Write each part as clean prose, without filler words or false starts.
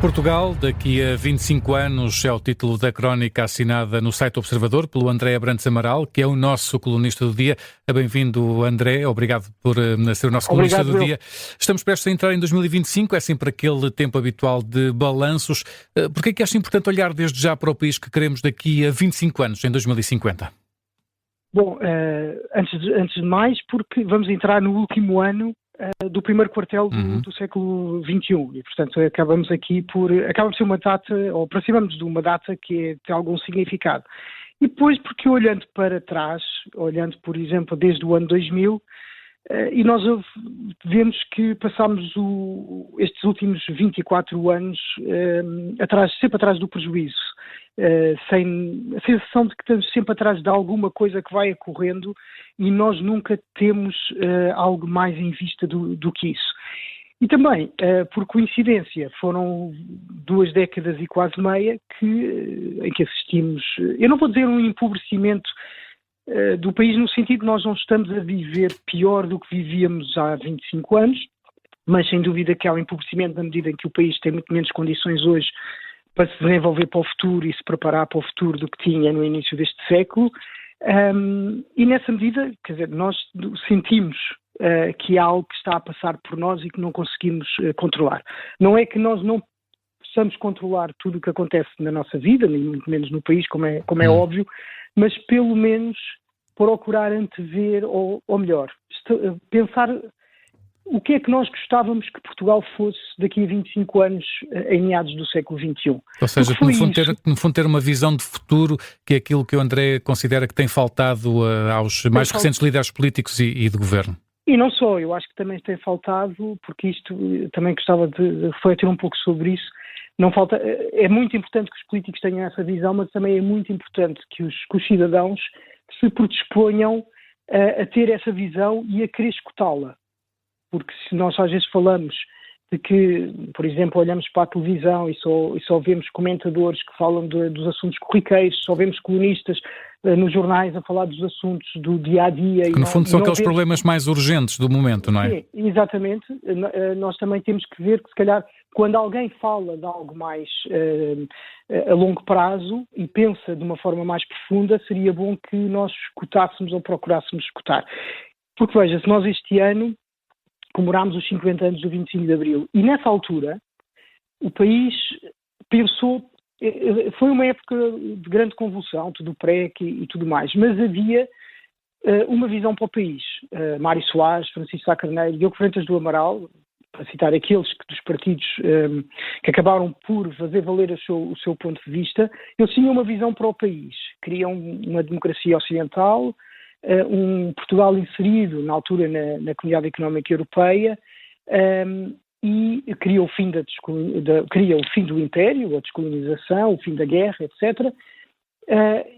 Portugal, daqui a 25 anos, é o título da crónica assinada no site Observador pelo André Abrantes Amaral, que é o nosso colunista do dia. Bem-vindo, André. Obrigado por ser o nosso colunista do dia. Estamos prestes a entrar em 2025, é sempre aquele tempo habitual de balanços. Porquê é que acha importante olhar desde já para o país que queremos daqui a 25 anos, em 2050? Bom, antes de mais, porque vamos entrar no último ano do primeiro quartel do século XXI e, portanto, acabamos por ser uma data, ou aproximamos de uma data que tem algum significado. E depois, porque olhando para trás, olhando, por exemplo, desde o ano 2000, e nós vemos que passámos estes últimos 24 anos sempre atrás do prejuízo, sem a sensação de que estamos sempre atrás de alguma coisa que vai ocorrendo e nós nunca temos algo mais em vista do que isso. E também, por coincidência, foram 2 décadas e quase meia em que assistimos, eu não vou dizer um empobrecimento do país no sentido de nós não estamos a viver pior do que vivíamos há 25 anos, mas sem dúvida que há um empobrecimento na medida em que o país tem muito menos condições hoje para se desenvolver para o futuro e se preparar para o futuro do que tinha no início deste século. E nessa medida, quer dizer, nós sentimos que há algo que está a passar por nós e que não conseguimos controlar. Não é que nós não possamos controlar tudo o que acontece na nossa vida, nem muito menos no país, como é óbvio, mas pelo menos procurar antever, ou melhor, pensar o que é que nós gostávamos que Portugal fosse daqui a 25 anos, em meados do século XXI. Ou seja, que no fundo ter uma visão de futuro, que é aquilo que o André considera que tem faltado aos mais recentes líderes políticos e de governo. E não só, eu acho que também tem faltado, porque isto também gostava de refletir um pouco sobre isso. É muito importante que os políticos tenham essa visão, mas também é muito importante que os cidadãos se predisponham a ter essa visão e a querer escutá-la. Porque se nós às vezes falamos de que, por exemplo, olhamos para a televisão e só vemos comentadores que falam dos assuntos corriqueiros, só vemos colunistas nos jornais a falar dos assuntos do dia-a-dia. Que no fundo são aqueles problemas mais urgentes do momento, não é? Sim, exatamente. Nós também temos que ver que, se calhar, quando alguém fala de algo mais a longo prazo e pensa de uma forma mais profunda, seria bom que nós escutássemos ou procurássemos escutar. Porque, veja, se nós este ano comemorámos os 50 anos do 25 de Abril. E nessa altura, o país pensou, foi uma época de grande convulsão, tudo PREC e tudo mais, mas havia uma visão para o país. Mário Soares, Francisco Sá Carneiro, Diogo Freitas do Amaral, para citar aqueles dos partidos que acabaram por fazer valer o seu ponto de vista, eles tinham uma visão para o país. Queriam uma democracia ocidental, um Portugal inserido na altura na Comunidade Económica Europeia e queria o fim do Império, a descolonização, o fim da guerra, etc.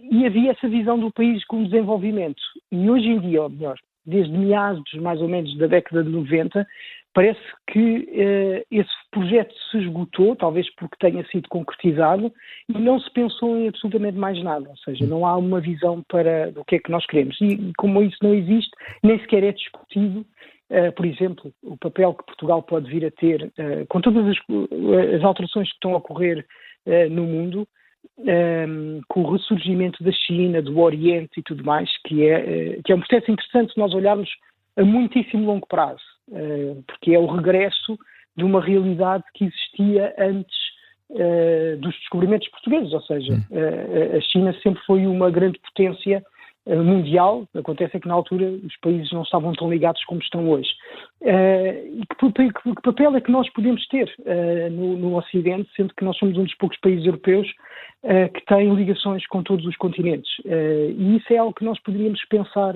E havia essa visão do país com desenvolvimento. E hoje em dia, ou melhor, desde meados mais ou menos da década de 90, parece que esse projeto se esgotou, talvez porque tenha sido concretizado, e não se pensou em absolutamente mais nada. Ou seja, não há uma visão do que é que nós queremos. E como isso não existe, nem sequer é discutido, por exemplo, o papel que Portugal pode vir a ter, com todas as alterações que estão a ocorrer no mundo, com o ressurgimento da China, do Oriente e tudo mais, que é um processo interessante se nós olharmos a muitíssimo longo prazo. Porque é o regresso de uma realidade que existia antes dos descobrimentos portugueses, ou seja, a China sempre foi uma grande potência mundial. Acontece é que na altura os países não estavam tão ligados como estão hoje. E que papel é que nós podemos ter no Ocidente, sendo que nós somos um dos poucos países europeus que têm ligações com todos os continentes. E isso é algo que nós poderíamos pensar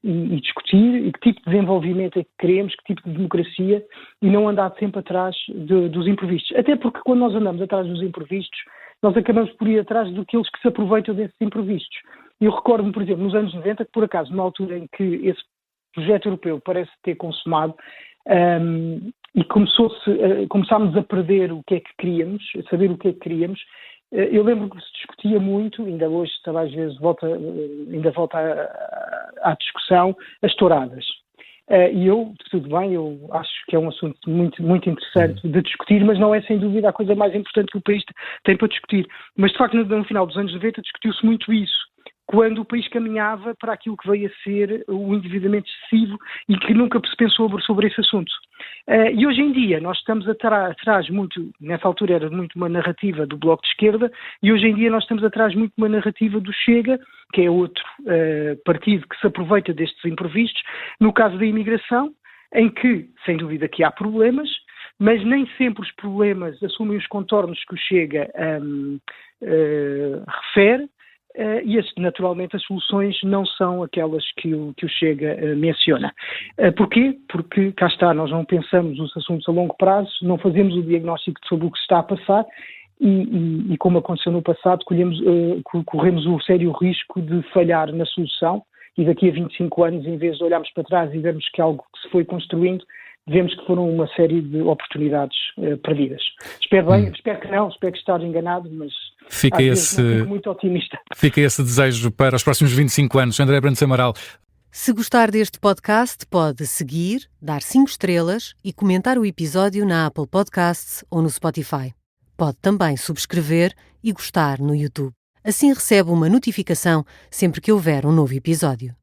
e discutir, e que tipo de desenvolvimento é que queremos, que tipo de democracia, e não andar sempre atrás dos imprevistos. Até porque quando nós andamos atrás dos imprevistos, nós acabamos por ir atrás daqueles que se aproveitam desses imprevistos. Eu recordo-me, por exemplo, nos anos 90, que por acaso, numa altura em que esse projeto europeu parece ter consumado, e começámos a perder o que é que queríamos, a saber o que é que queríamos, eu lembro que se discutia muito, ainda hoje, às vezes, volta à discussão, as touradas. E tudo bem, eu acho que é um assunto muito, muito interessante de discutir, mas não é sem dúvida a coisa mais importante que o país tem para discutir. Mas de facto no final dos anos 90 discutiu-se muito isso, quando o país caminhava para aquilo que veio a ser o endividamento excessivo e que nunca se pensou sobre esse assunto. E hoje em dia nós estamos atrás muito, nessa altura era muito uma narrativa do Bloco de Esquerda, e hoje em dia nós estamos atrás muito uma narrativa do Chega, que é outro partido que se aproveita destes imprevistos, no caso da imigração, em que, sem dúvida que há problemas, mas nem sempre os problemas assumem os contornos que o Chega refere, e naturalmente as soluções não são aquelas que o Chega menciona. Porquê? Porque, cá está, nós não pensamos os assuntos a longo prazo, não fazemos o diagnóstico sobre o que se está a passar e como aconteceu no passado, corremos o sério risco de falhar na solução e daqui a 25 anos, em vez de olharmos para trás e vermos que algo que se foi construindo, vemos que foram uma série de oportunidades perdidas. Espero que não, espero que esteja enganado, mas fico muito otimista. Fica esse desejo para os próximos 25 anos. André Abrantes Amaral. Se gostar deste podcast, pode seguir, dar 5 estrelas e comentar o episódio na Apple Podcasts ou no Spotify. Pode também subscrever e gostar no YouTube. Assim recebe uma notificação sempre que houver um novo episódio.